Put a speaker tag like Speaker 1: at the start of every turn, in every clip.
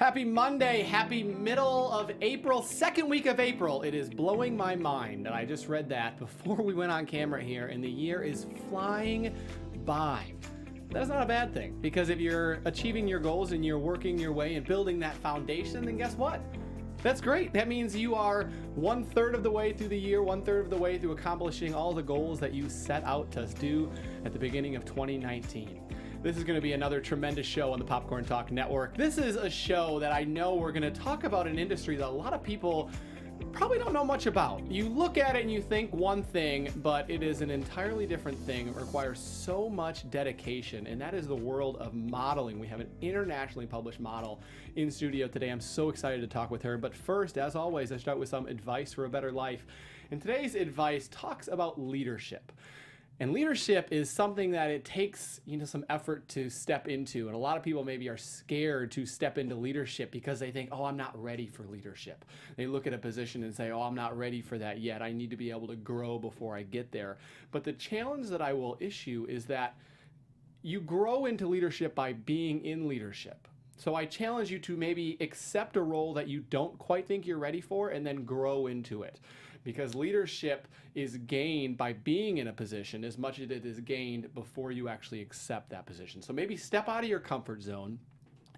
Speaker 1: Happy Monday, happy middle of April, second week of April. It is blowing my mind, and I just read that before we went on camera here, and the year is flying by. That's not a bad thing, because if you're achieving your goals and you're working your way and building that foundation, then guess what? That's great. That means you are 1/3 of the way through the year, 1/3 of the way through accomplishing all the goals that you set out to do at the beginning of 2019. This is going to be another tremendous show on the Popcorn Talk Network. This is a show that I know we're going to talk about an industry that a lot of people probably don't know much about. You look at it and you think one thing, but it is an entirely different thing. It requires so much dedication, and that is the world of modeling. We have an internationally published model in studio today. I'm so excited to talk with her. But first, as always, I start with some advice for a better life. And today's advice talks about leadership. And leadership is something that it takes, some effort to step into. And a lot of people maybe are scared to step into leadership because they think, oh, I'm not ready for leadership. They look at a position and say, oh, I'm not ready for that yet. I need to be able to grow before I get there. But the challenge that I will issue is that you grow into leadership by being in leadership. So I challenge you to maybe accept a role that you don't quite think you're ready for and then grow into it. Because leadership is gained by being in a position as much as it is gained before you actually accept that position. So maybe step out of your comfort zone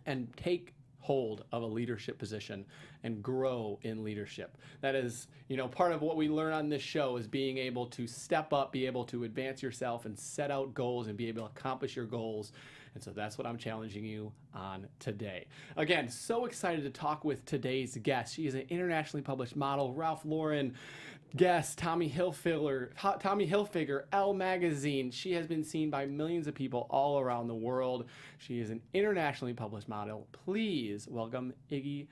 Speaker 1: and take hold of a leadership position and grow in leadership. That is, part of what we learn on this show is being able to step up, be able to advance yourself and set out goals and be able to accomplish your goals. And so that's what I'm challenging you on today. Again, so excited to talk with today's guest. She is an internationally published model, Ralph Lauren guest, Tommy Hilfiger, Elle Magazine. She has been seen by millions of people all around the world. She is an internationally published model. Please welcome Iggy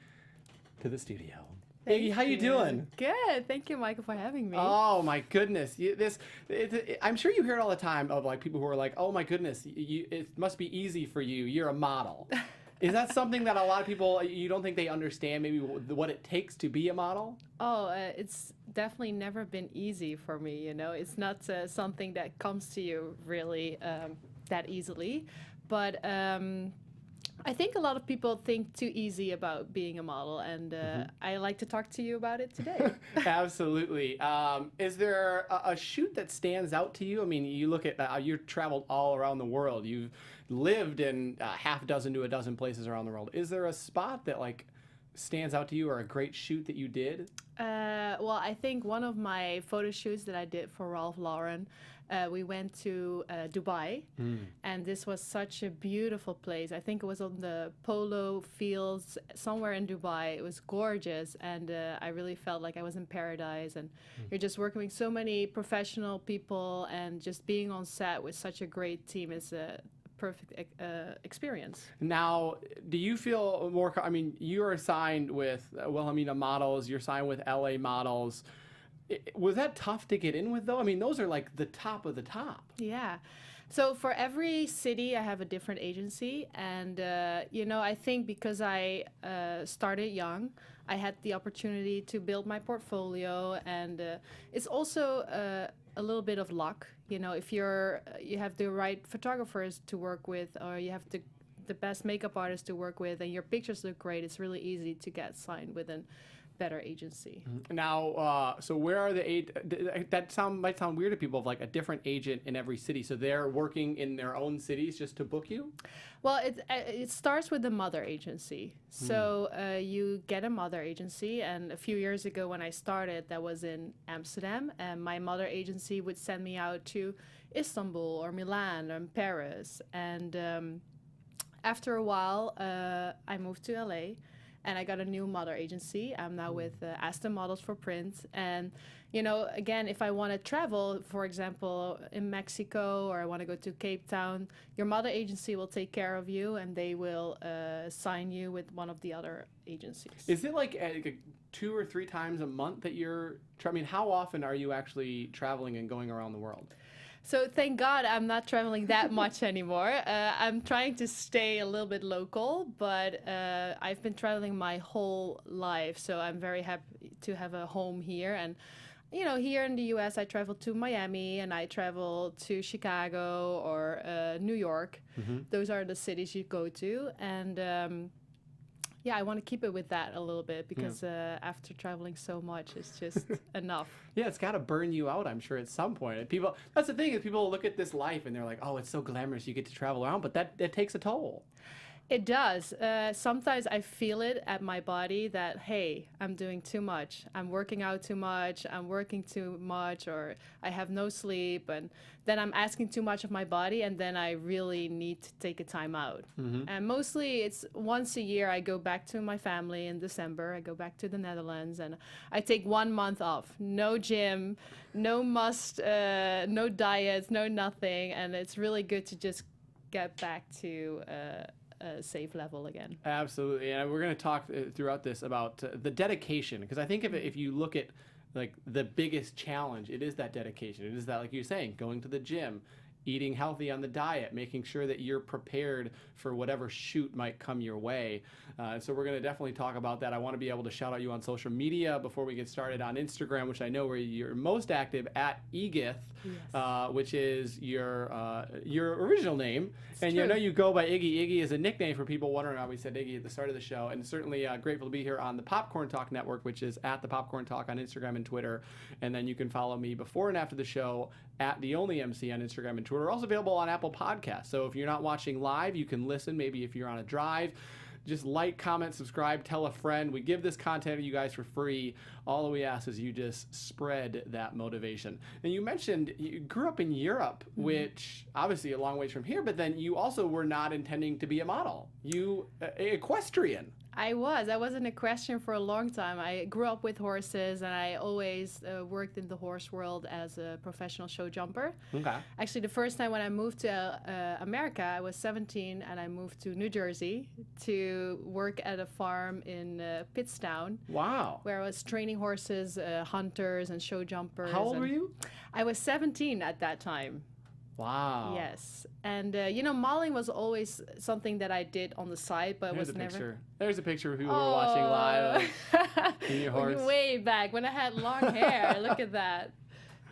Speaker 1: to the studio. Iggy, how you doing?
Speaker 2: Good. Thank you, Michael, for having me.
Speaker 1: Oh my goodness! I'm sure you hear it all the time of people who are like, "Oh my goodness, it must be easy for you. You're a model." Is that something that a lot of people, you don't think they understand maybe what it takes to be a model?
Speaker 2: Oh, it's definitely never been easy for me. It's not something that comes to you really that easily, but. I think a lot of people think too easy about being a model, and I like to talk to you about it today.
Speaker 1: Absolutely. Is there a shoot that stands out to you? I mean, you look at, you've traveled all around the world. You've lived in half a dozen to a dozen places around the world. Is there a spot that stands out to you or a great shoot that you did?
Speaker 2: Well, I think one of my photo shoots that I did for Ralph Lauren, we went to Dubai, and this was such a beautiful place. I think it was on the polo fields somewhere in Dubai. It was gorgeous, and I really felt like I was in paradise. And you're just working with so many professional people, and just being on set with such a great team is a perfect experience.
Speaker 1: Now, do you feel more, you're signed with Wilhelmina Models, you're signed with LA Models. Was that tough to get in with, though? Those are like the top of the top.
Speaker 2: Yeah. So for every city, I have a different agency. And, I think because I started young, I had the opportunity to build my portfolio. And it's also a little bit of luck. If you have the right photographers to work with, or you have the best makeup artists to work with, and your pictures look great, it's really easy to get signed with a better agency.
Speaker 1: Now, so where are that might sound weird to people of a different agent in every city. So they're working in their own cities just to book you?
Speaker 2: Well, it starts with the mother agency. So you get a mother agency, and a few years ago when I started, that was in Amsterdam, and my mother agency would send me out to Istanbul or Milan or Paris. And after a while, I moved to LA. And I got a new model agency. I'm now with Aston Models for Print. And, again, if I want to travel, for example, in Mexico, or I want to go to Cape Town, your model agency will take care of you, and they will sign you with one of the other agencies.
Speaker 1: Is it like 2 or 3 times a month that you're, how often are you actually traveling and going around the world?
Speaker 2: So thank God I'm not traveling that much anymore. I'm trying to stay a little bit local, but I've been traveling my whole life. So I'm very happy to have a home here. And, here in the U.S., I travel to Miami and I travel to Chicago or New York. Those are the cities you go to. And Yeah, I want to keep it with that a little bit because after traveling so much, it's just enough.
Speaker 1: Yeah, it's got to burn you out, I'm sure, at some point. People, that's the thing, is people look at this life and they're like, oh, it's so glamorous, you get to travel around, but that takes a toll.
Speaker 2: It does. Sometimes I feel it at my body that, hey, I'm doing too much. I'm working out too much. I'm working too much, or I have no sleep. And then I'm asking too much of my body, and then I really need to take a time out. And mostly it's once a year I go back to my family in December. I go back to the Netherlands, and I take 1 month off. No gym, no no diets, no nothing. And it's really good to just get back to a safe level again.
Speaker 1: Absolutely, and we're going to talk throughout this about the dedication, because I think if you look at like the biggest challenge, it is that dedication. It is that, like you're saying, going to the gym, eating healthy on the diet, making sure that you're prepared for whatever shoot might come your way. So we're going to definitely talk about that. I want to be able to shout out you on social media before we get started on Instagram, which I know where you're most active, at Egith, which is your original name. It's and true. You know you go by Iggy. Iggy is a nickname for people wondering why we said Iggy at the start of the show. And certainly grateful to be here on the Popcorn Talk Network, which is at the Popcorn Talk on Instagram and Twitter. And then you can follow me before and after the show at The Only MC on Instagram and Twitter. We're also available on Apple Podcasts. So if you're not watching live, you can listen. Maybe if you're on a drive, just like, comment, subscribe, tell a friend. We give this content to you guys for free. All we ask is you just spread that motivation. And you mentioned you grew up in Europe, which obviously a long ways from here, but then you also were not intending to be a model. You equestrian.
Speaker 2: I was an equestrian for a long time. I grew up with horses, and I always worked in the horse world as a professional show jumper.
Speaker 1: Okay.
Speaker 2: Actually, the first time when I moved to America, I was 17, and I moved to New Jersey to work at a farm in Pittstown.
Speaker 1: Wow.
Speaker 2: Where I was training horses, hunters, and show jumpers.
Speaker 1: How old were you?
Speaker 2: I was 17 at that time.
Speaker 1: Wow.
Speaker 2: Yes. And, modeling was always something that I did on the side, but
Speaker 1: There's
Speaker 2: was never...
Speaker 1: Picture. There's a picture of who we were watching live in your horse.
Speaker 2: Way back when I had long hair. Look at that.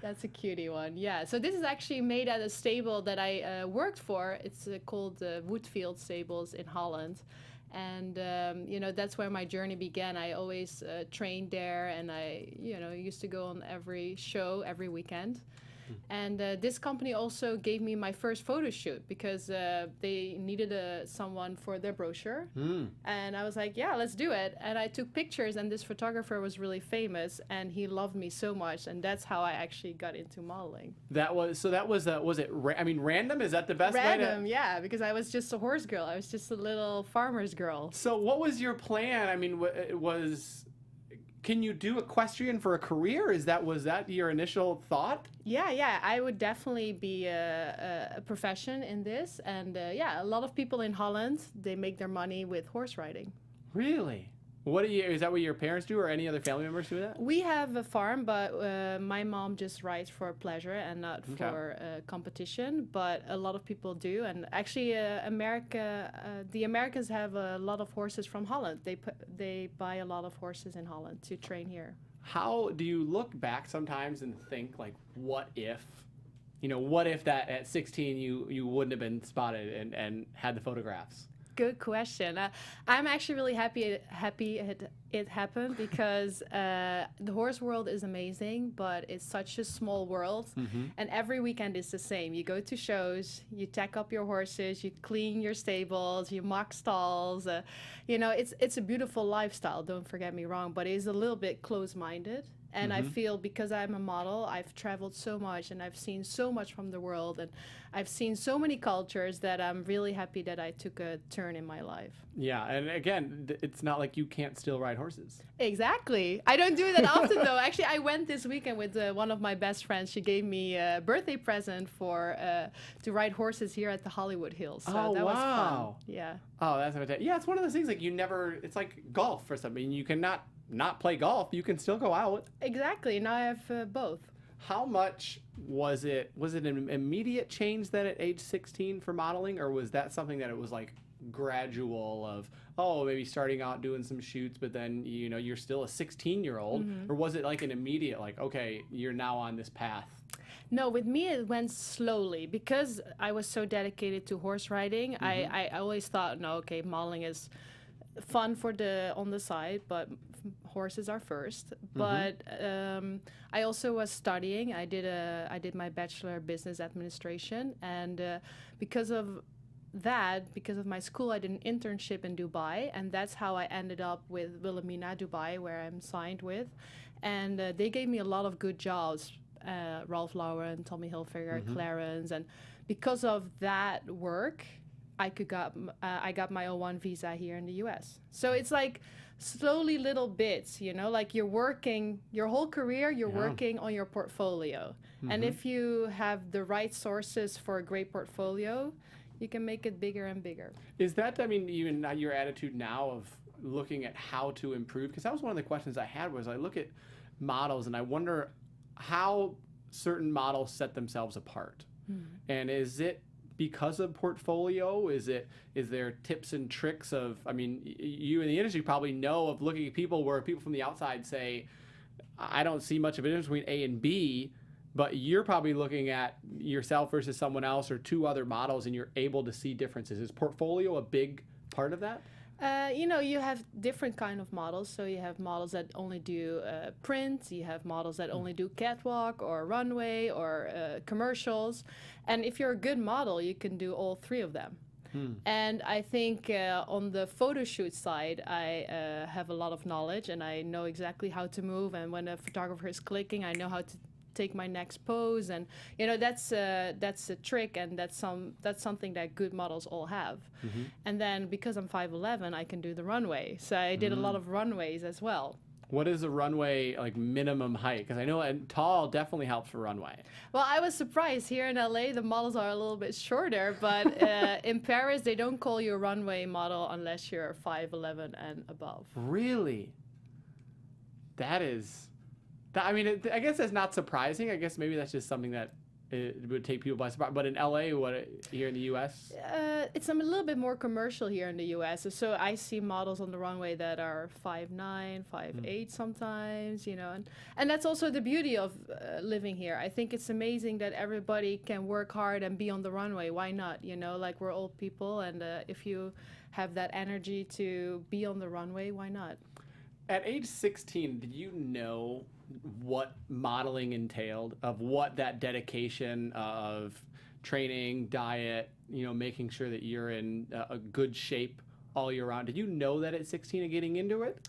Speaker 2: That's a cutie one. Yeah. So this is actually made at a stable that I worked for. It's called Woodfield Stables in Holland. And, that's where my journey began. I always trained there, and I, used to go on every show every weekend. And this company also gave me my first photo shoot because they needed someone for their brochure. And I was like, yeah, let's do it. And I took pictures, and this photographer was really famous, and he loved me so much. And that's how I actually got into modeling.
Speaker 1: Was it random? Is that the best way to?
Speaker 2: Random, yeah, because I was just a horse girl. I was just a little farmer's girl.
Speaker 1: So what was your plan? I mean, can you do equestrian for a career? Was that your initial thought?
Speaker 2: Yeah, I would definitely be a profession in this. And a lot of people in Holland, they make their money with horse riding.
Speaker 1: Really? Is that what your parents do, or any other family members do that?
Speaker 2: We have a farm, but my mom just rides for pleasure and not for competition. But a lot of people do, and actually, the Americans have a lot of horses from Holland. They buy a lot of horses in Holland to train here.
Speaker 1: How do you look back sometimes and think, like, what if that at 16 you wouldn't have been spotted and had the photographs?
Speaker 2: Good question. I'm actually really happy it happened because the horse world is amazing, but it's such a small world, and every weekend is the same. You go to shows, you tack up your horses, you clean your stables, you mock stalls. It's a beautiful lifestyle. Don't forget me wrong, but it is a little bit close-minded. And I feel because I'm a model, I've traveled so much and I've seen so much from the world, and I've seen so many cultures that I'm really happy that I took a turn in my life.
Speaker 1: Yeah, and again, it's not like you can't still ride horses.
Speaker 2: Exactly. I don't do that often, though. Actually, I went this weekend with one of my best friends. She gave me a birthday present to ride horses here at the Hollywood Hills. So that was fun. Yeah.
Speaker 1: Oh, that's fantastic. Yeah, it's one of those things like it's like golf or something. You cannot not play golf, you can still go out.
Speaker 2: Exactly. Now I have both.
Speaker 1: How much was it an immediate change then at age 16 for modeling, or was that something that it was like gradual of, maybe starting out doing some shoots, but then you're still a 16-year-old, or was it like an immediate, like, okay, you're now on this path?
Speaker 2: No, with me it went slowly because I was so dedicated to horse riding. I always thought, modeling is fun for the on the side, but horses are first. But I also was studying. I did my bachelor of business administration, and because of my school, I did an internship in Dubai, and that's how I ended up with Wilhelmina Dubai, where I'm signed with, and they gave me a lot of good jobs, Ralph Lauren, Tommy Hilfiger, Clarence, and because of that work, I got my O1 visa here in the U.S. So it's like slowly little bits, like you're working your whole career, you're working on your portfolio, and if you have the right sources for a great portfolio, you can make it bigger and bigger.
Speaker 1: Is that, I mean, even your attitude now of looking at how to improve? Because that was one of the questions I had, was I look at models and I wonder how certain models set themselves apart. And is it because of portfolio? Is there tips and tricks of, I mean, you in the industry probably know of looking at people where people from the outside say, I don't see much of a difference between A and B, but you're probably looking at yourself versus someone else or two other models, and you're able to see differences. Is portfolio a big part of that?
Speaker 2: You have different kind of models. So you have models that only do print. You have models that only do catwalk or runway or commercials. And if you're a good model, you can do all three of them. And I think on the photo shoot side, I have a lot of knowledge, and I know exactly how to move. And when a photographer is clicking, I know how to take my next pose, and that's a trick, and that's something that good models all have. And then because I'm 5'11", I can do the runway, so I did a lot of runways as well.
Speaker 1: What is a runway like minimum height? Because I know tall definitely helps for runway.
Speaker 2: Well, I was surprised. Here in LA, the models are a little bit shorter, but in Paris, they don't call you a runway model unless you're 5'11" and above.
Speaker 1: Really? I mean, I guess that's not surprising. I guess maybe that's just something that it would take people by surprise. But in LA, here in the U.S.?
Speaker 2: It's a little bit more commercial here in the U.S. So I see models on the runway that are 5'9", 5'8" sometimes, and that's also the beauty of living here. I think it's amazing that everybody can work hard and be on the runway. Why not? Like we're old people, and if you have that energy to be on the runway, why not?
Speaker 1: At age 16, did you know what modeling entailed, of what that dedication of training, diet, making sure that you're in a good shape all year round? Did you know that at 16 and getting into it?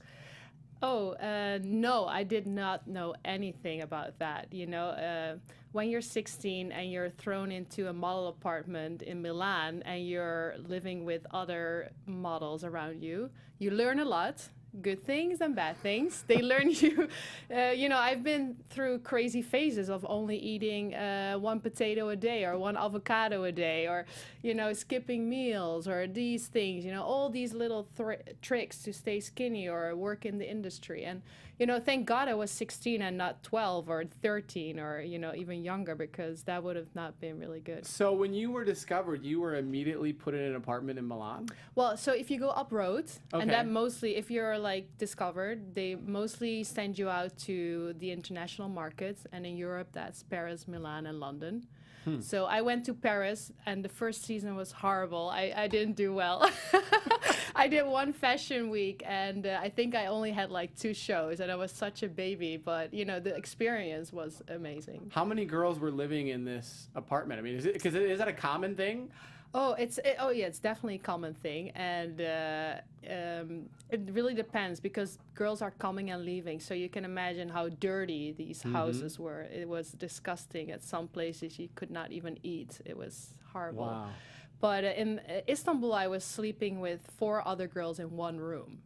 Speaker 2: Oh, no, I did not know anything about that. When you're 16 and you're thrown into a model apartment in Milan and you're living with other models around you, you learn a lot. Good things and bad things. They learn you. I've been through crazy phases of only eating one potato a day or one avocado a day, or skipping meals, or these things. All these little tricks to stay skinny or work in the industry. And thank God I was 16 and not 12 or 13 or even younger, because that would have not been really good.
Speaker 1: So when you were discovered, you were immediately put in an apartment in Milan?
Speaker 2: Well, so if you go up road, and that mostly, if you're like discovered, they mostly send you out to the international markets, and in Europe that's Paris, Milan, and London. So I went to Paris, and the first season was horrible. I didn't do well. I did one fashion week, and I think I only had like 2 shows, and I was such a baby, but the experience was amazing.
Speaker 1: How many girls were living in this apartment? I mean, is that a common thing?
Speaker 2: Oh, yeah, it's definitely a common thing, and it really depends, because girls are coming and leaving, so you can imagine how dirty these houses were. It was disgusting. At some places you could not even eat. It was horrible.
Speaker 1: Wow.
Speaker 2: But in Istanbul, I was sleeping with 4 other girls in one room.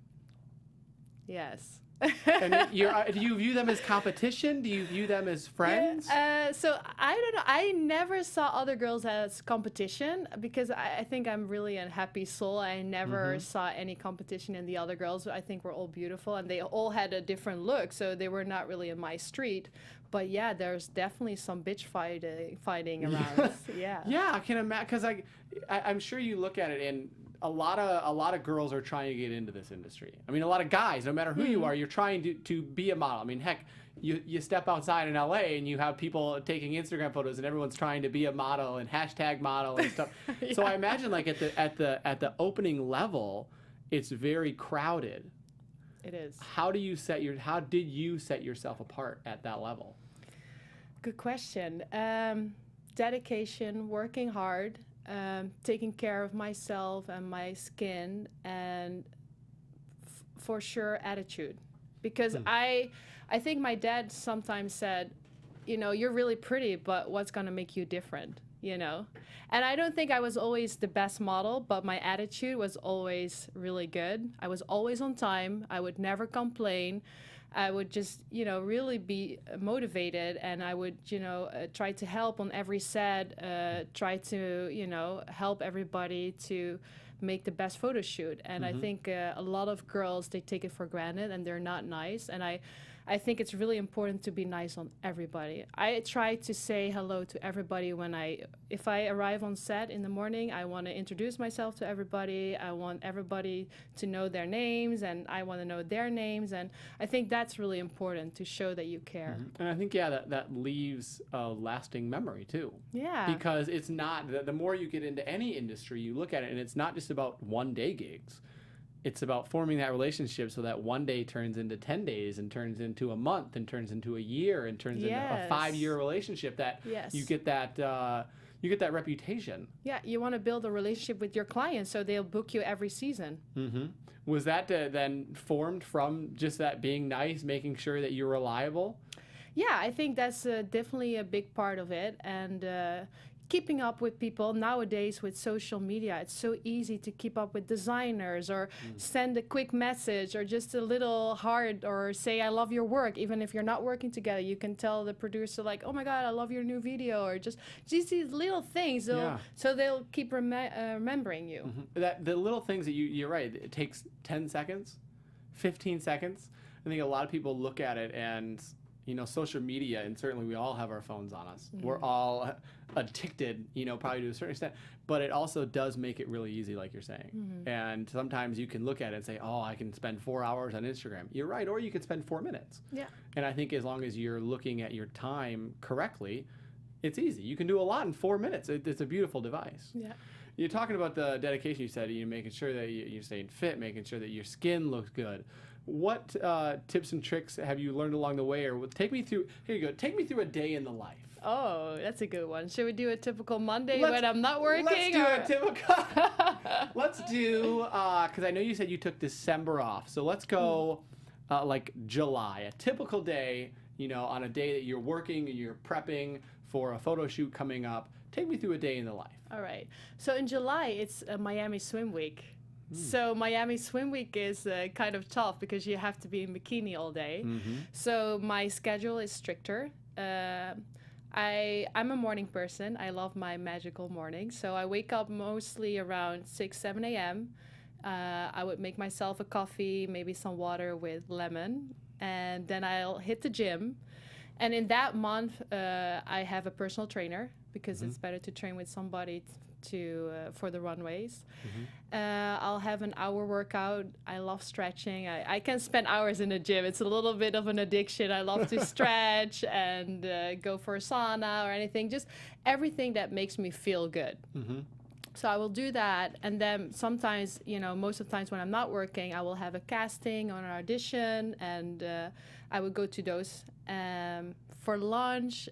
Speaker 2: Yes.
Speaker 1: And do you view them as competition? Do you view them as friends?
Speaker 2: So I don't know. I never saw other girls as competition, because I think I'm really a happy soul. I never saw any competition in the other girls. I think we're all beautiful, and they all had a different look, so they were not really in my street. But yeah, there's definitely some bitch fighting around. Yeah.
Speaker 1: Yeah, I can imagine, because I'm sure you look at it, and a lot of girls are trying to get into this industry. I mean, a lot of guys, no matter who you are, you're trying to be a model. I mean, heck, you step outside in LA and you have people taking Instagram photos, and everyone's trying to be a model and hashtag model and stuff. So I imagine, like at the opening level, it's very crowded.
Speaker 2: It is.
Speaker 1: How did you set yourself apart at that level?
Speaker 2: Good question. Dedication, working hard, taking care of myself and my skin, and for sure attitude. Because I think my dad sometimes said, you know, you're really pretty, but what's going to make you different, you know? And I don't think I was always the best model, but my attitude was always really good. I was always on time. I would never complain. I would just, you know, really be motivated, and I would, you know, try to help on every set, try to, you know, help everybody to make the best photo shoot. And I think a lot of girls, they take it for granted and they're not nice. And I think it's really important to be nice on everybody. I try to say hello to everybody if I arrive on set in the morning. I want to introduce myself to everybody. I want everybody to know their names, and I want to know their names. And I think that's really important, to show that you care.
Speaker 1: And I think, that leaves a lasting memory too.
Speaker 2: Yeah.
Speaker 1: Because it's not, the more you get into any industry, you look at it, and it's not just about one-day gigs. It's about forming that relationship so that one day turns into 10 days and turns into a month and turns into a year and turns into a 5-year relationship, that you get that reputation.
Speaker 2: Yeah, you want to build a relationship with your clients so they'll book you every season.
Speaker 1: Was that then formed from just that being nice, making sure that you're reliable?
Speaker 2: Yeah, I think that's definitely a big part of it. And keeping up with people nowadays with social media, it's so easy to keep up with designers, or send a quick message, or just a little heart, or say I love your work. Even if you're not working together, you can tell the producer, like, oh my god, I love your new video, or just these little things, so they'll keep remembering you.
Speaker 1: That the little things that you're right, it takes 10 seconds, 15 seconds. I think a lot of people look at it, and you know, social media, and certainly we all have our phones on us. We're all addicted, you know, probably to a certain extent, but it also does make it really easy, like you're saying. And sometimes you can look at it and say, oh, I can spend 4 hours on Instagram. You're right, or you could spend 4 minutes. Yeah. And I think as long as you're looking at your time correctly, it's easy. You can do a lot in 4 minutes. It's a beautiful device. Yeah. You're talking about the dedication, you said, you know, making sure that you're staying fit, making sure that your skin looks good. What tips and tricks have you learned along the way? Or take me through a day in the life.
Speaker 2: Oh, that's a good one. Should we do a typical Monday when I'm not working?
Speaker 1: Let's do a typical. Let's do, because I know you said you took December off. So let's go like July, a typical day, you know, on a day that you're working and you're prepping for a photo shoot coming up. Take me through a day in the life.
Speaker 2: All right. So in July, it's Miami Swim Week. So Miami Swim Week is kind of tough because you have to be in bikini all day. So my schedule is stricter. I'm a morning person. I love my magical morning. So I wake up mostly around 6, 7 a.m. I would make myself a coffee, maybe some water with lemon, and then I'll hit the gym. And in that month, I have a personal trainer, because it's better to train with somebody for the runways. I'll have an hour workout. I love stretching. I can spend hours in the gym. It's a little bit of an addiction. I love to stretch and go for a sauna or anything, just everything that makes me feel good. So I will do that, and then sometimes, you know, most of the times when I'm not working, I will have a casting or an audition, and I would go to those. For lunch,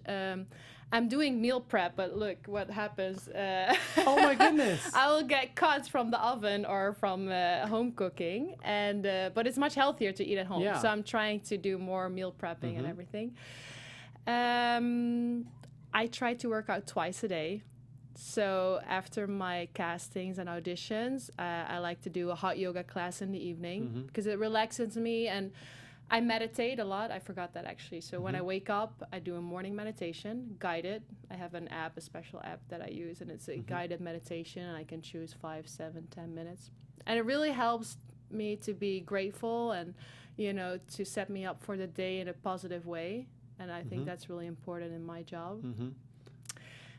Speaker 2: I'm doing meal prep, but look what happens.
Speaker 1: Oh my goodness!
Speaker 2: I will get cuts from the oven or from home cooking, and but it's much healthier to eat at home. Yeah. So I'm trying to do more meal prepping and everything. I try to work out twice a day. So after my castings and auditions, I like to do a hot yoga class in the evening because it relaxes me, and I meditate a lot. I forgot that actually. So when I wake up, I do a morning meditation, guided. I have an app, a special app that I use, and it's a guided meditation, and I can choose 5, 7, 10 minutes. And it really helps me to be grateful and, you know, to set me up for the day in a positive way. And I think that's really important in my job.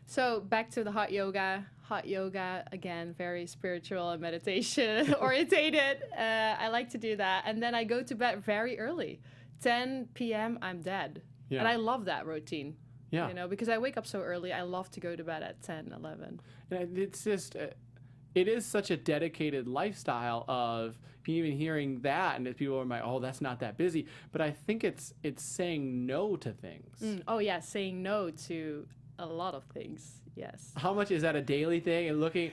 Speaker 2: So back to the hot yoga. Hot yoga, again, very spiritual and meditation orientated. I like to do that. And then I go to bed very early. 10 p.m., I'm dead. Yeah. And I love that routine. Yeah. You know, because I wake up so early, I love to go to bed at 10, 11.
Speaker 1: And it's just, it is such a dedicated lifestyle of even hearing that, and if people are like, oh, that's not that busy. But I think it's saying no to things.
Speaker 2: Oh yeah, saying no to a lot of things. Yes.
Speaker 1: How much is that a daily thing? And looking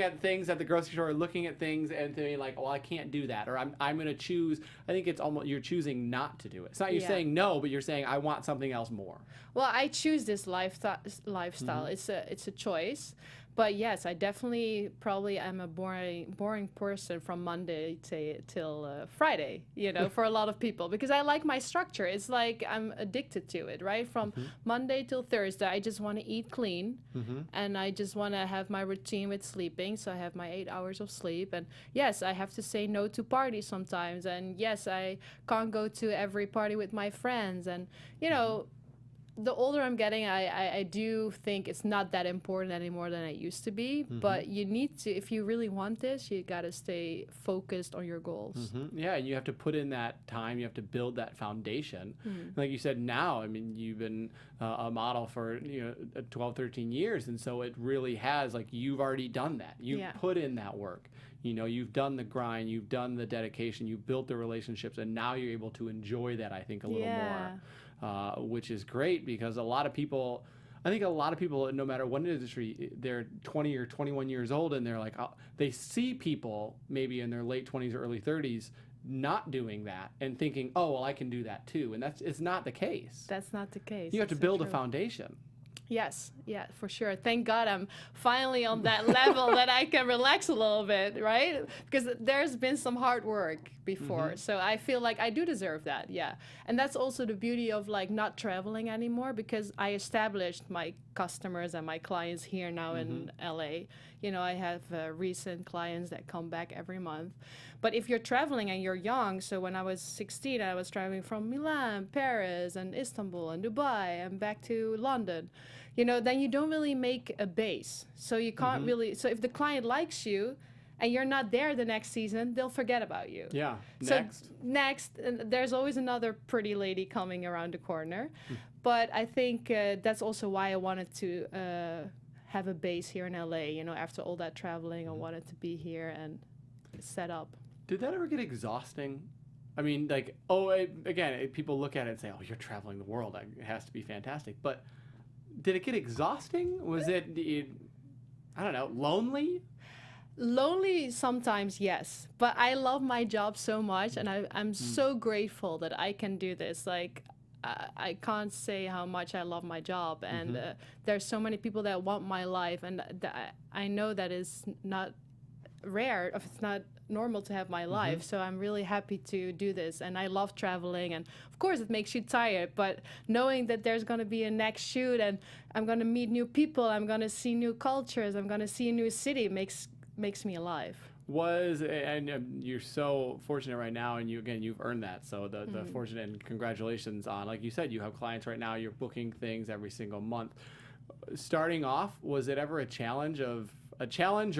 Speaker 1: at things at the grocery store, looking at things and thinking like, oh, I can't do that, or I'm going to choose. I think it's almost you're choosing not to do it. It's not you're saying no, but you're saying I want something else more.
Speaker 2: Well, I choose this lifestyle. It's a choice. But yes, I definitely probably am a boring person from Monday till Friday, for a lot of people, because I like my structure. It's like I'm addicted to it, right? From Monday till Thursday, I just want to eat clean, and I just want to have my routine with sleeping. So I have my 8 hours of sleep. And yes, I have to say no to parties sometimes. And yes, I can't go to every party with my friends. And, the older I'm getting, I do think it's not that important anymore than it used to be. But you need to, if you really want this, you got to stay focused on your goals.
Speaker 1: Yeah, and you have to put in that time. You have to build that foundation. Like you said, now, I mean, you've been a model for 12, 13 years, and so it really has, like, you've already done that. You've put in that work. You've done the grind, you've done the dedication, you've built the relationships, and now you're able to enjoy that, I think, a little more. Which is great, because I think a lot of people, no matter what industry, they're 20 or 21 years old, and they're like, they see people maybe in their late 20s or early 30s not doing that and thinking, oh, well, I can do that too. And it's not the case.
Speaker 2: That's not the case.
Speaker 1: You have to build a foundation.
Speaker 2: Yes, yeah, for sure. Thank God I'm finally on that level that I can relax a little bit, right? Because there's been some hard work before. So I feel like I do deserve that, yeah. And that's also the beauty of like not traveling anymore, because I established my customers and my clients here now in LA. I have recent clients that come back every month. But if you're traveling and you're young, so when I was 16, I was traveling from Milan, Paris, and Istanbul, and Dubai, and back to London, then you don't really make a base. So you can't really, so if the client likes you and you're not there the next season, they'll forget about you.
Speaker 1: Yeah,
Speaker 2: next, and there's always another pretty lady coming around the corner. But I think that's also why I wanted to have a base here in LA. After all that traveling, I wanted to be here and set up.
Speaker 1: Did that ever get exhausting? I mean, like, people look at it and say, oh, you're traveling the world. It has to be fantastic. But did it get exhausting? Was it, I don't know, lonely?
Speaker 2: Lonely sometimes, yes. But I love my job so much, and I'm so grateful that I can do this. Like, I can't say how much I love my job. And there's so many people that want my life. And I know that is not rare, if it's not normal to have my life. So I'm really happy to do this, and I love traveling, and of course it makes you tired, but knowing that there's going to be a next shoot and I'm going to meet new people, I'm going to see new cultures, I'm going to see a new city, makes me alive.
Speaker 1: And you're so fortunate right now, and you've earned that, so the fortunate, and congratulations on, like you said, you have clients right now, you're booking things every single month. Starting off, was it ever a challenge or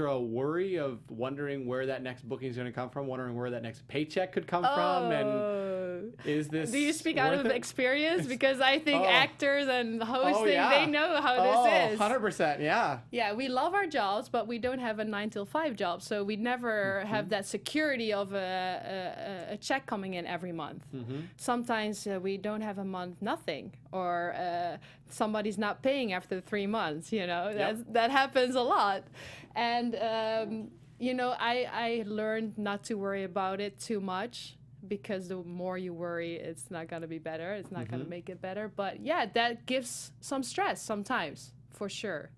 Speaker 1: a worry of wondering where that next booking is going to come from, wondering where that next paycheck could come from, and is this? Do
Speaker 2: you speak out of experience? Because I think actors and hosting, they know how this is.
Speaker 1: 100%, yeah.
Speaker 2: Yeah, we love our jobs, but we don't have a 9 till 5 job, so we never have that security of a check coming in every month. Sometimes we don't have a month nothing, or somebody's not paying after 3 months. That happens a lot. And, I learned not to worry about it too much, because the more you worry, it's not going to be better. It's not going to make it better. But yeah, that gives some stress sometimes, for sure.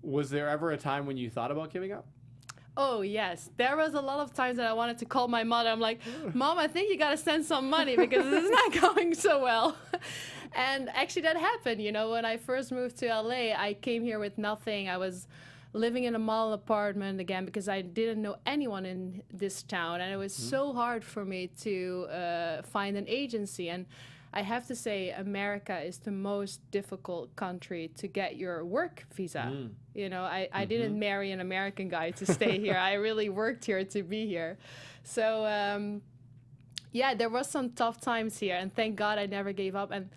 Speaker 1: Was there ever a time when you thought about giving up?
Speaker 2: Oh, yes. There was a lot of times that I wanted to call my mother. I'm like, Mom, I think you got to send some money because this is not going so well. And actually that happened. When I first moved to LA, I came here with nothing. I was living in a mall apartment again because I didn't know anyone in this town. And it was so hard for me to find an agency. And I have to say, America is the most difficult country to get your work visa. I didn't marry an American guy to stay here. I really worked here to be here. So, there was some tough times here. And thank God I never gave up. And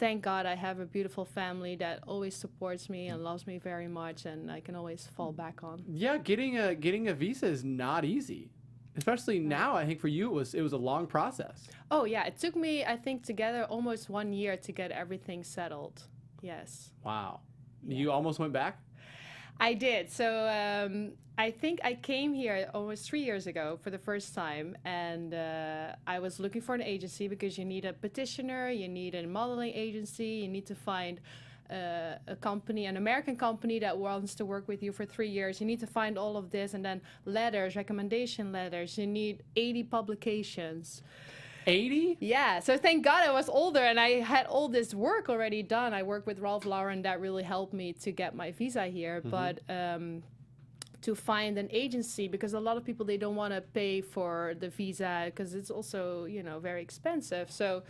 Speaker 2: thank God I have a beautiful family that always supports me and loves me very much, and I can always fall back on.
Speaker 1: Yeah, getting a visa is not easy. Especially now, I think for you it was a long process.
Speaker 2: Oh yeah, it took me, I think, together almost 1 year to get everything settled. Yes.
Speaker 1: Wow. You almost went back?
Speaker 2: I did. So I think I came here almost 3 years ago for the first time, and I was looking for an agency because you need a petitioner, you need a modeling agency, you need to find a company, an American company that wants to work with you for 3 years. You need to find all of this, and then letters, recommendation letters. You need 80 publications.
Speaker 1: 80?
Speaker 2: Yeah, so thank God I was older and I had all this work already done. I worked with Ralph Lauren, that really helped me to get my visa here. But to find an agency, because a lot of people, they don't want to pay for the visa because it's also, you know, very expensive. So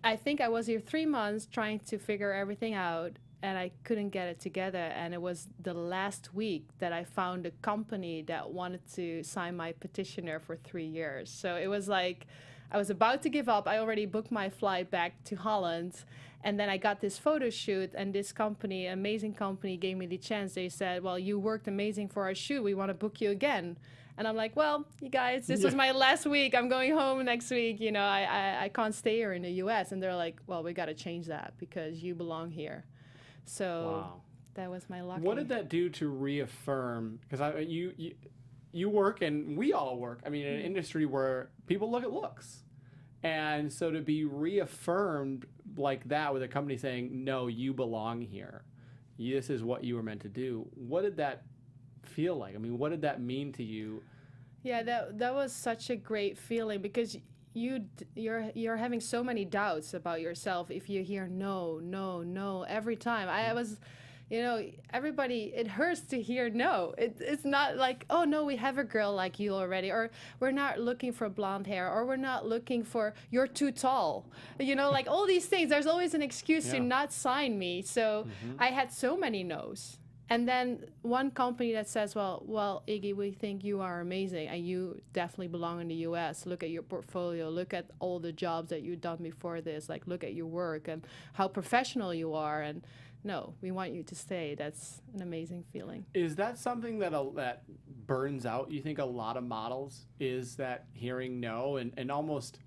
Speaker 2: I think I was here 3 months trying to figure everything out, and I couldn't get it together. And it was the last week that I found a company that wanted to sign my petitioner for 3 years. So it was like I was about to give up. I already booked my flight back to Holland. And then I got this photo shoot, and this company, amazing company, gave me the chance. They said, well, you worked amazing for our shoot. We want to book you again. And I'm like, well, you guys, this was my last week. I'm going home next week. You know, I can't stay here in the U.S. And they're like, well, we got to change that because you belong here. So that was my luck.
Speaker 1: What did that do to reaffirm? Because you work, and we all work, I mean, in an industry where people look at looks. And so to be reaffirmed like that with a company saying, no, you belong here. This is what you were meant to do. What did that feel like? I mean, what did that mean to you? Yeah,
Speaker 2: that was such a great feeling, because you're having so many doubts about yourself if you hear no every time. I was, you know, everybody, it hurts to hear no. It's not like, oh no, we have a girl like you already, or we're not looking for blonde hair, or we're not looking for, you're too tall. You know, like all these things, there's always an excuse to not sign me. So I had so many no's. And then one company that says, well, Iggy, we think you are amazing and you definitely belong in the US. Look at your portfolio. Look at all the jobs that you've done before this. Like, look at your work and how professional you are. And no, we want you to stay. That's an amazing feeling.
Speaker 1: Is that something that burns out, you think, a lot of models, is that hearing no and almost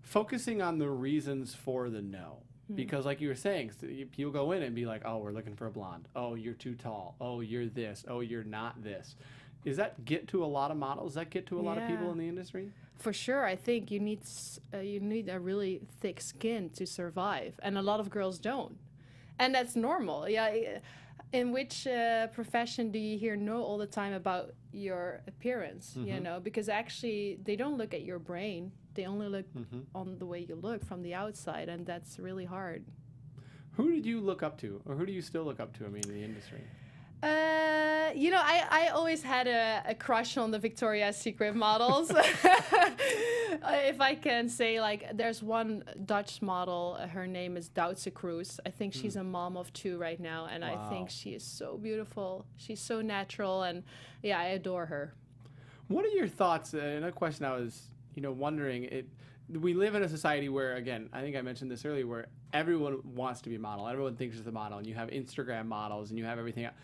Speaker 1: focusing on the reasons for the no? Because like you were saying, people go in and be like, oh, we're looking for a blonde. Oh, you're too tall. Oh, you're this. Oh, you're not this. Does that get to a lot of models? Does that get to a lot of people in the industry?
Speaker 2: For sure. I think you need a really thick skin to survive. And a lot of girls don't. And that's normal. Yeah. In which profession do you hear no all the time about your appearance? You know, because actually they don't look at your brain. They only look on the way you look from the outside, and that's really hard.
Speaker 1: Who did you look up to, or who do you still look up to, I mean, in the industry?
Speaker 2: You know, I always had a crush on the Victoria's Secret models. If I can say, like, there's one Dutch model, her name is Duitse Kroes. I think she's a mom of 2 right now, and I think she is so beautiful. She's so natural, and yeah, I adore her.
Speaker 1: What are your thoughts? Another question I was, wondering, we live in a society where, again, I think I mentioned this earlier, where everyone wants to be a model. Everyone thinks it's a model, and you have Instagram models, and you have everything else.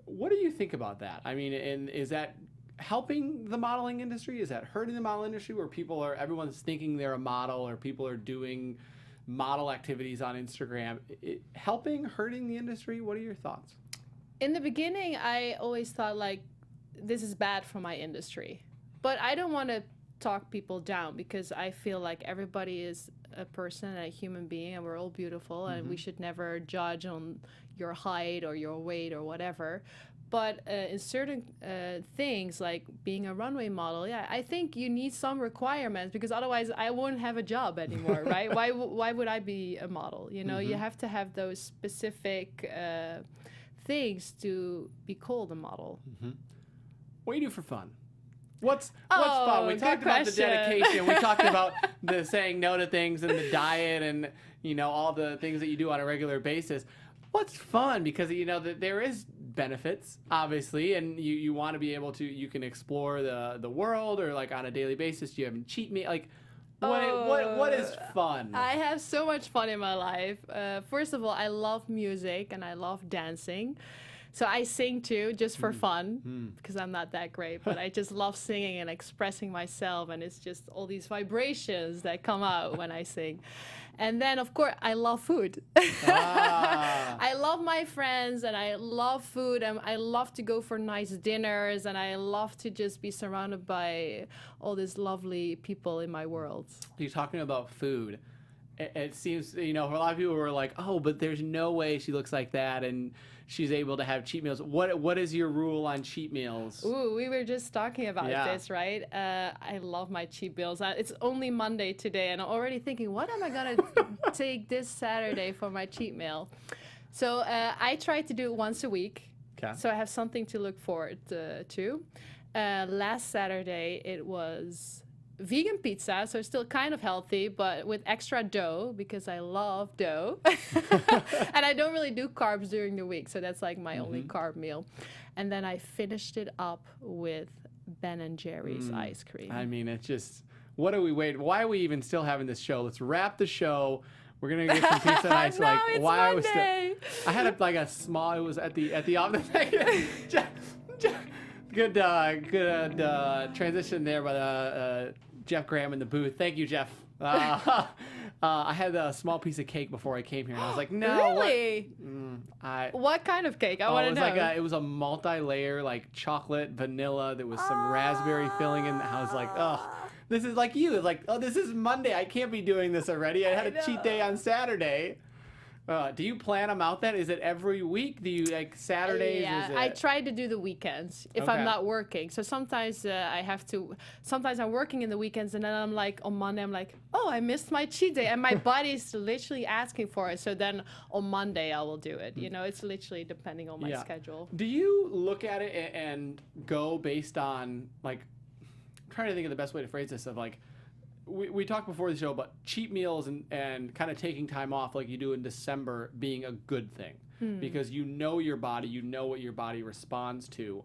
Speaker 1: What do you think about that? I mean, and is that helping the modeling industry? Is that hurting the model industry, where everyone's thinking they're a model, or people are doing model activities on Instagram? Helping, hurting the industry? What are your thoughts?
Speaker 2: In the beginning, I always thought, like, this is bad for my industry. But I don't want to talk people down, because I feel like everybody is a person, a human being, and we're all beautiful, and we should never judge on your height or your weight or whatever. But in certain things, like being a runway model, yeah, I think you need some requirements, because otherwise I won't have a job anymore, right? Why would I be a model? You know, you have to have those specific things to be called a model.
Speaker 1: What do you do for fun? What's fun? We talked about the dedication. We talked about the saying no to things and the diet and, all the things that you do on a regular basis. What's fun? Because, there is benefits, obviously, and you want to be able to, you can explore the world, or like on a daily basis, you have cheat meal. Like, What is fun?
Speaker 2: I have so much fun in my life. First of all, I love music and I love dancing. So I sing too, just for fun, because I'm not that great, but I just love singing and expressing myself, and it's just all these vibrations that come out when I sing. And then, of course, I love food. I love my friends, and I love food, and I love to go for nice dinners, and I love to just be surrounded by all these lovely people in my world.
Speaker 1: You're talking about food. It seems, for a lot of people who are like, oh, but there's no way she looks like that and she's able to have cheat meals. What is your rule on cheat meals?
Speaker 2: Ooh, we were just talking about this, right? I love my cheat meals. It's only Monday today, and I'm already thinking, what am I going to take this Saturday for my cheat meal? So I try to do it once a week. Okay. So I have something to look forward to. Last Saturday, it was vegan pizza, so still kind of healthy, but with extra dough, because I love dough. And I don't really do carbs during the week, so that's like my only carb meal. And then I finished it up with Ben & Jerry's ice cream.
Speaker 1: I mean, it's just, what are we waiting? Why are we even still having this show? Let's wrap the show. We're gonna get some pizza and ice.
Speaker 2: No,
Speaker 1: like,
Speaker 2: it's
Speaker 1: why
Speaker 2: Monday.
Speaker 1: I was still, I had a small. It was at the office. Good transition there by Jeff Graham in the booth. Thank you, Jeff. I had a small piece of cake before I came here, and I was like, no.
Speaker 2: Really? What kind of cake? I want to know.
Speaker 1: It was a multi-layer, like chocolate, vanilla. There was some raspberry filling in. I was like, oh, this is like you. It's like, oh, this is Monday. I can't be doing this already. I had a cheat day on Saturday. Do you plan them out then? Is it every week? Do you like Saturdays?
Speaker 2: Yeah, I try to do the weekends if I'm not working. So sometimes I have to, sometimes I'm working in the weekends, and then I'm like, on Monday, I'm like, oh, I missed my cheat day. And my body's literally asking for it. So then on Monday, I will do it. It's literally depending on my schedule.
Speaker 1: Do you look at it and go based on, like, I'm trying to think of the best way to phrase this, of like, we talked before the show about cheat meals and kind of taking time off like you do in December being a good thing because you know your body, you know what your body responds to.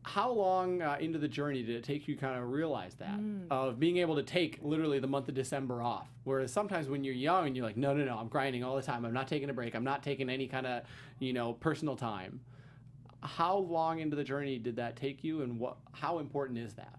Speaker 1: How long into the journey did it take you kind of realize that of being able to take literally the month of December off? Whereas sometimes when you're young and you're like, no, I'm grinding all the time. I'm not taking a break. I'm not taking any kind of, personal time. How long into the journey did that take you, and how important is that?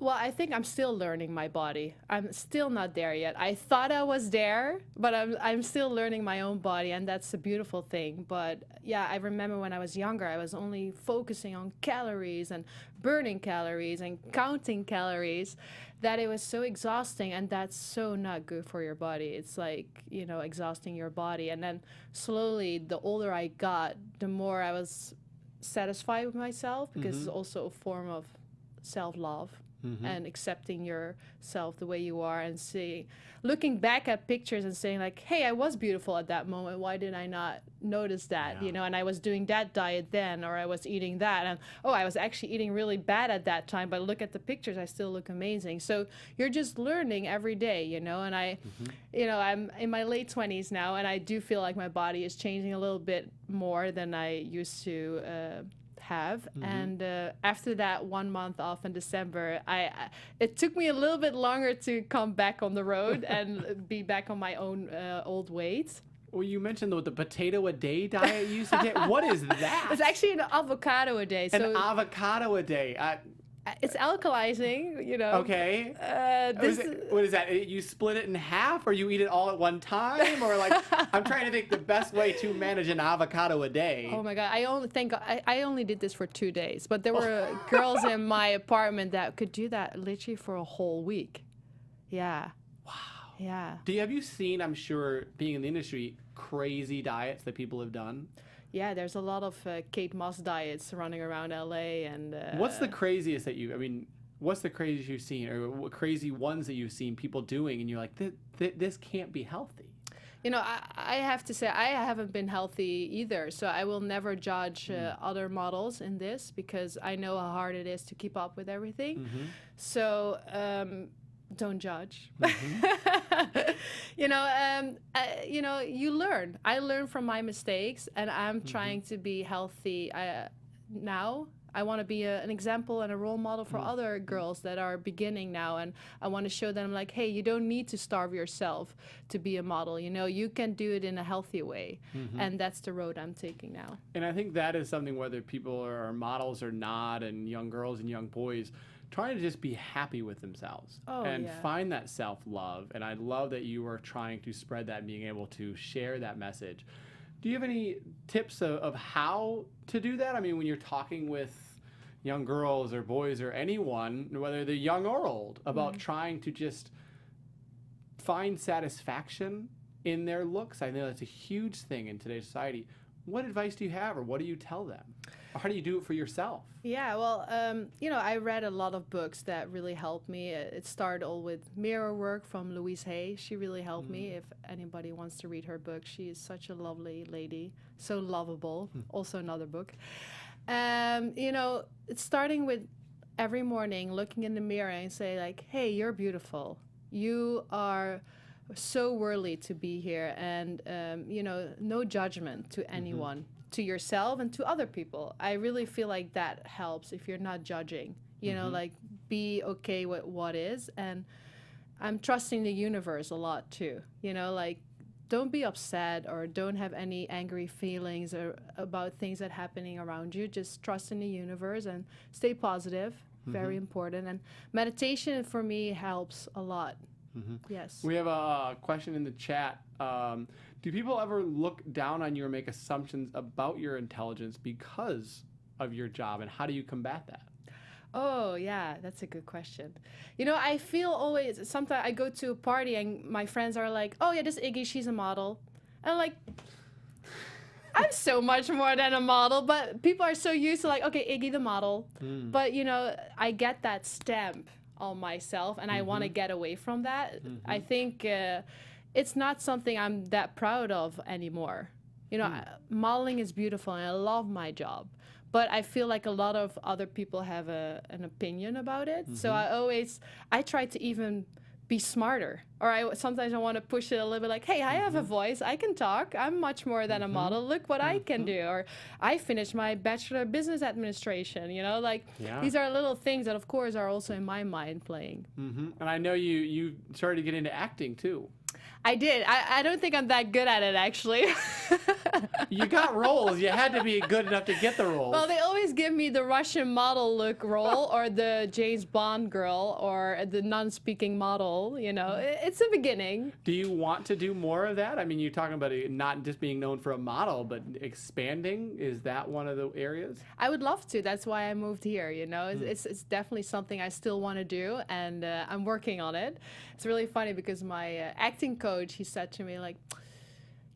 Speaker 2: Well, I think I'm still learning my body. I'm still not there yet. I thought I was there, but I'm still learning my own body, and that's a beautiful thing. But yeah, I remember when I was younger, I was only focusing on calories and burning calories and counting calories, that it was so exhausting, and that's so not good for your body. It's like, exhausting your body. And then slowly, the older I got, the more I was satisfied with myself, because it's also a form of self-love. And accepting yourself the way you are, and looking back at pictures and saying like, hey, I was beautiful at that moment. Why did I not notice that? And I was doing that diet then, or I was eating that, and I was actually eating really bad at that time, but look at the pictures, I still look amazing. So you're just learning every day, and I'm in my late 20s now, and I do feel like my body is changing a little bit more than I used to have. And after that 1 month off in December, it took me a little bit longer to come back on the road and be back on my own old weight.
Speaker 1: Well, you mentioned the potato a day diet you used to get. What is that?
Speaker 2: It's actually an avocado a day.
Speaker 1: An avocado a day.
Speaker 2: It's alkalizing,
Speaker 1: Okay. What is that? You split it in half, or you eat it all at one time? Or like, I'm trying to think the best way to manage an avocado a day.
Speaker 2: Oh my God. I only did this for 2 days, but there were girls in my apartment that could do that literally for a whole week. Yeah.
Speaker 1: Wow.
Speaker 2: Yeah.
Speaker 1: Have you seen, I'm sure, being in the industry, crazy diets that people have done?
Speaker 2: Yeah, there's a lot of Kate Moss diets running around LA, and
Speaker 1: what's the craziest what's the craziest you've seen, or what crazy ones that you've seen people doing, and you're like, this can't be healthy?
Speaker 2: I have to say, I haven't been healthy either, so I will never judge other models in this, because I know how hard it is to keep up with everything. So don't judge. You learn. I learn from my mistakes, and I'm trying to be healthy now I want to be an example and a role model for other girls that are beginning now. And I want to show them like, hey, you don't need to starve yourself to be a model. You know, you can do it in a healthy way. And that's the road I'm taking now.
Speaker 1: And I think that is something, whether people are models or not, and young girls and young boys, trying to just be happy with themselves and find that self-love. And I love that you are trying to spread that and being able to share that message. Do you have any tips of how to do that? I mean, when you're talking with young girls or boys or anyone, whether they're young or old, about trying to just find satisfaction in their looks. I know that's a huge thing in today's society. What advice do you have, or what do you tell them? Or how do you do it for yourself?
Speaker 2: Yeah, well, you know, I read a lot of books that really helped me. It started all with mirror work from Louise Hay. She really helped me. If anybody wants to read her book, she is such a lovely lady, so lovable. Also another book. You know, it's starting with every morning looking in the mirror and say like, hey, you're beautiful. You are so worthy to be here. And, you know, no judgment to anyone. To yourself and to other people. I really feel like that helps if you're not judging, you know, like be okay with what is. And I'm trusting the universe a lot too, you know, like don't be upset or don't have any angry feelings or about things that are happening around you. Just trust in the universe and stay positive. Very important. And meditation for me helps a lot. Yes.
Speaker 1: We have a question in the chat. Do people ever look down on you or make assumptions about your intelligence because of your job, and how do you combat that?
Speaker 2: Oh, yeah, that's a good question. You know, I feel always, sometimes I go to a party and my friends are like, oh, yeah, this Iggy, she's a model. And I'm like, I'm so much more than a model, but people are so used to like, okay, Iggy the model. But, you know, I get that stamp on myself and I want to get away from that. I think it's not something I'm that proud of anymore. You know, modeling is beautiful and I love my job, but I feel like a lot of other people have an opinion about it. So I try to even be smarter, or sometimes I want to push it a little bit like, hey, I have a voice, I can talk, I'm much more than a model, look what I can do. Or I finished my Bachelor of Business Administration, you know, like these are little things that of course are also in my mind playing.
Speaker 1: And I know you started to get into acting too.
Speaker 2: I did. I don't think I'm that good at it, actually.
Speaker 1: You got roles. You had to be good enough to get the roles.
Speaker 2: Well, they always give me the Russian model look role or the James Bond girl or the non-speaking model, you know. It's a beginning.
Speaker 1: Do you want to do more of that? I mean, you're talking about it not just being known for a model, but expanding. Is that one of the areas?
Speaker 2: I would love to. That's why I moved here, you know. It's definitely something I still want to do, and I'm working on it. It's really funny because my acting coach, he said to me, like,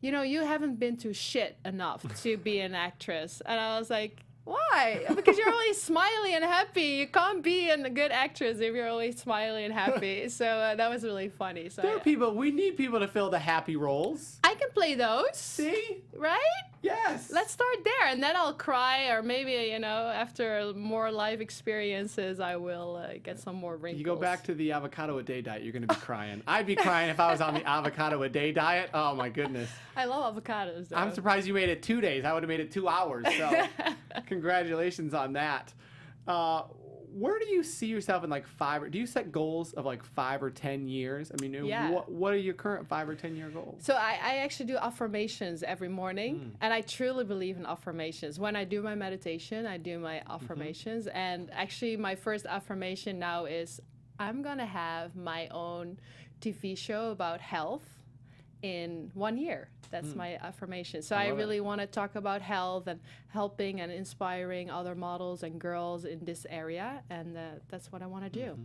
Speaker 2: you know, you haven't been to shit enough to be an actress. And I was like, why? Because you're always smiley and happy. You can't be a good actress if you're always smiley and happy. So that was really funny. So
Speaker 1: there are people, we need people to fill the happy roles.
Speaker 2: I can play those.
Speaker 1: See?
Speaker 2: Right?
Speaker 1: Yes.
Speaker 2: Let's start there, and then I'll cry, or maybe, you know, after more life experiences, I will get some more wrinkles.
Speaker 1: You go back to the avocado a day diet, you're going to be crying. I'd be crying if I was on the avocado a day diet. Oh, my goodness.
Speaker 2: I love avocados, though.
Speaker 1: I'm surprised you made it 2 days. I would have made it 2 hours. So congratulations on that. Where do you see yourself in like do you set goals of like 5 or 10 years? I mean, what are your current 5 or 10 year goals?
Speaker 2: So I actually do affirmations every morning, and I truly believe in affirmations. When I do my meditation, I do my affirmations, and actually my first affirmation now is I'm gonna have my own TV show about health in 1 year. That's my affirmation. So I really want to talk about health and helping and inspiring other models and girls in this area, and that's what I want to do.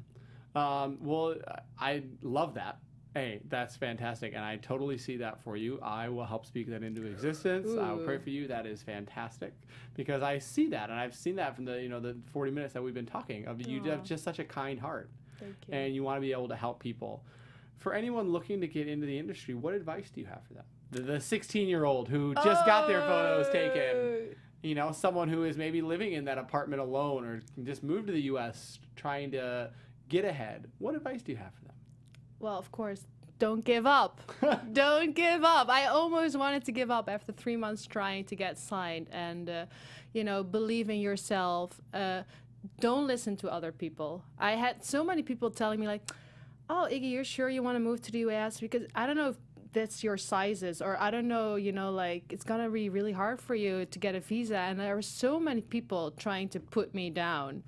Speaker 1: Well, I love that. Hey, that's fantastic, and I totally see that for you. I will help speak that into existence. I will pray for you. That is fantastic, because I see that, and I've seen that from the 40 minutes that we've been talking. You have just such a kind heart, and you want to be able to help people. For anyone looking to get into the industry, what advice do you have for them? The 16-year-old who just got their photos taken, you know, someone who is maybe living in that apartment alone or just moved to the U.S. trying to get ahead. What advice do you have for them?
Speaker 2: Well, of course, don't give up. Don't give up. I almost wanted to give up after 3 months trying to get signed. And, believe in yourself. Don't listen to other people. I had so many people telling me like, oh, Iggy, you're sure you want to move to the US? Because I don't know if that's your sizes, or I don't know, it's going to be really hard for you to get a visa. And there were so many people trying to put me down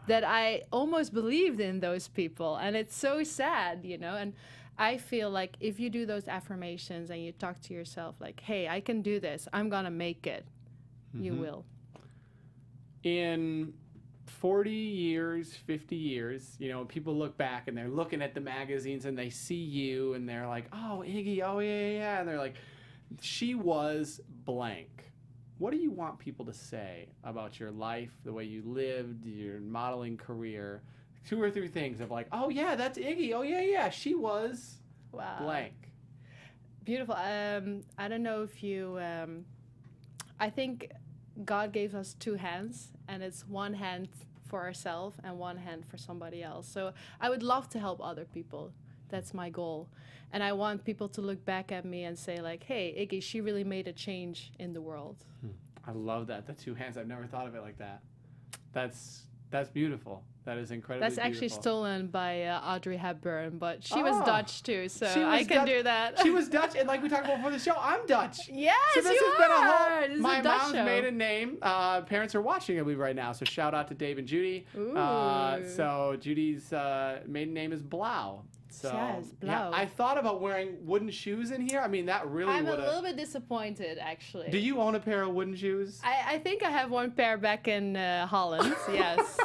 Speaker 2: that I almost believed in those people. And it's so sad, and I feel like if you do those affirmations and you talk to yourself like, hey, I can do this, I'm going to make it, you will.
Speaker 1: In 40 years, 50 years, people look back and they're looking at the magazines and they see you and they're like, oh, Iggy, oh, yeah. And they're like, she was blank. What do you want people to say about your life, the way you lived, your modeling career? 2 or 3 things of like, oh, yeah, that's Iggy. Oh, yeah, she was blank.
Speaker 2: Beautiful. I don't know if you... I think God gave us 2 hands, and it's one hand for ourselves and one hand for somebody else. So I would love to help other people. That's my goal. And I want people to look back at me and say like, hey, Iggy, she really made a change in the world.
Speaker 1: I love that. The 2 hands. I've never thought of it like that. That's beautiful. That is incredibly
Speaker 2: That's actually
Speaker 1: beautiful.
Speaker 2: Stolen by Audrey Hepburn, but she was Dutch too, so I can
Speaker 1: Dutch.
Speaker 2: do that.
Speaker 1: She was Dutch, and like we talked about before the show, I'm Dutch.
Speaker 2: Yes,
Speaker 1: so this
Speaker 2: you
Speaker 1: has been
Speaker 2: are.
Speaker 1: a whole, my mom's maiden name. Parents are watching, I believe, right now, so shout out to Dave and Judy.
Speaker 2: Ooh.
Speaker 1: So Judy's maiden name is Blau. So
Speaker 2: yes, Blau.
Speaker 1: Yeah, I thought about wearing wooden shoes in here. I mean, that really
Speaker 2: I'm
Speaker 1: would
Speaker 2: a little bit disappointed, actually.
Speaker 1: Do you own a pair of wooden shoes?
Speaker 2: I think I have one pair back in Holland, yes.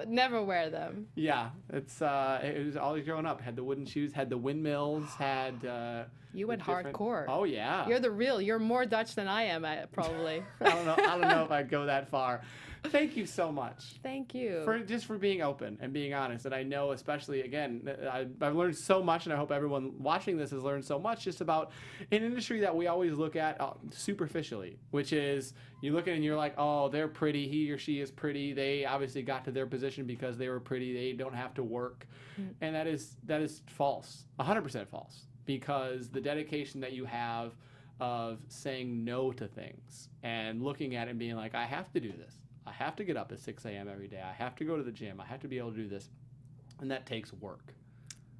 Speaker 2: Never wear them.
Speaker 1: Yeah, it was always growing up. Had the wooden shoes, had the windmills, had...
Speaker 2: You went hardcore.
Speaker 1: Oh, yeah.
Speaker 2: You're more Dutch than I am, probably.
Speaker 1: I don't know if I'd go that far. Thank you so much.
Speaker 2: Thank you.
Speaker 1: For being open and being honest. And I know, especially, again, I've learned so much, and I hope everyone watching this has learned so much just about an industry that we always look at superficially, which is you look at it and you're like, oh, they're pretty. He or she is pretty. They obviously got to their position because they were pretty. They don't have to work. And that is false, 100% false, because the dedication that you have of saying no to things and looking at it and being like, I have to do this. I have to get up at 6 a.m. every day. I have to go to the gym. I have to be able to do this. And that takes work.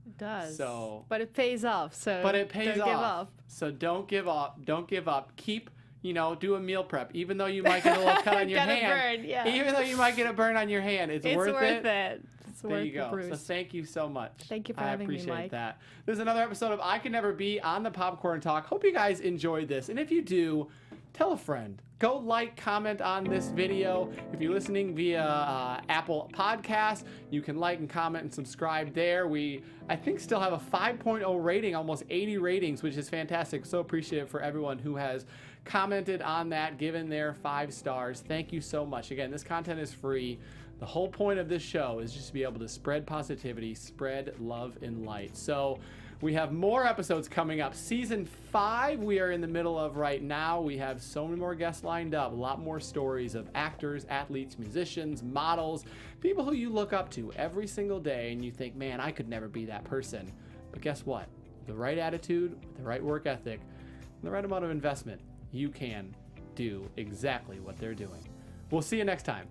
Speaker 2: It does.
Speaker 1: But
Speaker 2: it pays off.
Speaker 1: Don't give up. So don't give up. Don't give up. Keep, do a meal prep. Even though you might get a little cut on your hand.
Speaker 2: Burn, yeah.
Speaker 1: Even though you might get a burn on your hand. It's worth it.
Speaker 2: There you go.
Speaker 1: So thank you so much.
Speaker 2: Thank you for having me, Mike.
Speaker 1: I appreciate that. This is another episode of I Can Never Be on the Popcorn Talk. Hope you guys enjoyed this. And if you do, tell a friend. Go like, comment on this video. If you're listening via Apple Podcasts, you can like and comment and subscribe there. We, I think, still have a 5.0 rating, almost 80 ratings, which is fantastic. So appreciative for everyone who has commented on that, given their 5 stars. Thank you so much. Again, this content is free. The whole point of this show is just to be able to spread positivity, spread love and light. So we have more episodes coming up. Season 5 we are in the middle of right now. We have so many more guests lined up. A lot more stories of actors, athletes, musicians, models, people who you look up to every single day and you think, man, I could never be that person. But guess what? With the right attitude, with the right work ethic, and the right amount of investment, you can do exactly what they're doing. We'll see you next time.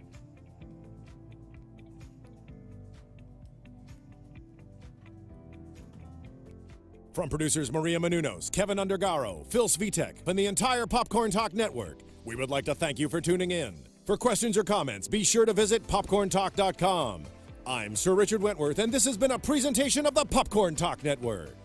Speaker 3: From producers Maria Menounos, Kevin Undergaro, Phil Svitek, and the entire Popcorn Talk Network, we would like to thank you for tuning in. For questions or comments, be sure to visit popcorntalk.com. I'm Sir Richard Wentworth, and this has been a presentation of the Popcorn Talk Network.